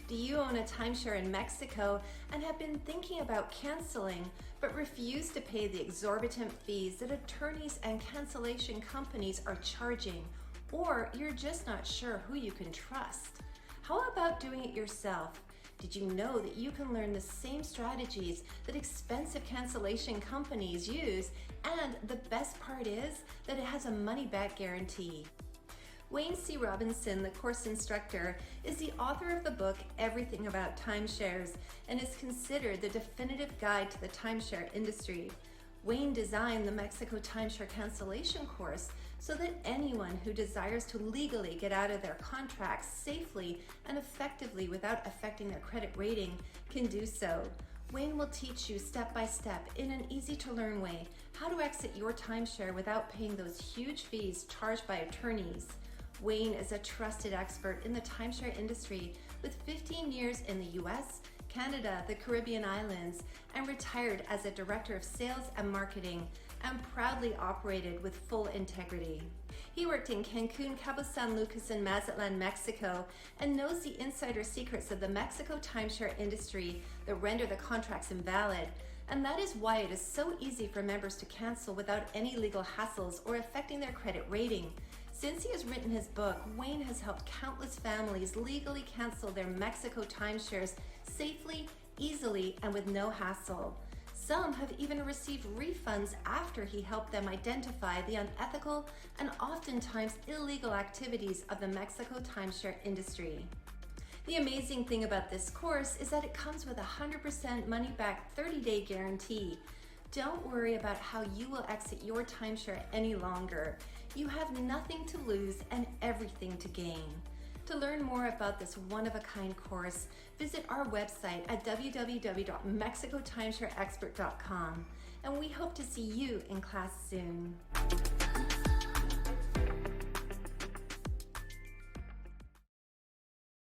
Do you own a timeshare in Mexico and have been thinking about canceling but refuse to pay the exorbitant fees that attorneys and cancellation companies are charging? Or you're just not sure who you can trust? How about doing it yourself? Did you know that you can learn the same strategies that expensive cancellation companies use, and the best part is that it has a money-back guarantee? Wayne C. Robinson, the course instructor, is the author of the book Everything About Timeshares and is considered the definitive guide to the timeshare industry. Wayne designed the Mexico Timeshare Cancellation course so that anyone who desires to legally get out of their contracts safely and effectively without affecting their credit rating can do so. Wayne will teach you step by step in an easy to learn way how to exit your timeshare without paying those huge fees charged by attorneys. Wayne is a trusted expert in the timeshare industry with 15 years in the US, Canada, the Caribbean islands, and retired as a director of sales and marketing, and proudly operated with full integrity. He worked in Cancun, Cabo San Lucas, and Mazatlan, Mexico, and knows the insider secrets of the Mexico timeshare industry that render the contracts invalid. And that is why it is so easy for members to cancel without any legal hassles or affecting their credit rating. Since he has written his book, Wayne has helped countless families legally cancel their Mexico timeshares safely, easily, and with no hassle. Some have even received refunds after he helped them identify the unethical and oftentimes illegal activities of the Mexico timeshare industry. The amazing thing about this course is that it comes with a 100% money-back 30-day guarantee. Don't worry about how you will exit your timeshare any longer. You have nothing to lose and everything to gain. To learn more about this one-of-a-kind course, visit our website at www.mexicotimeshareexpert.com, and we hope to see you in class soon.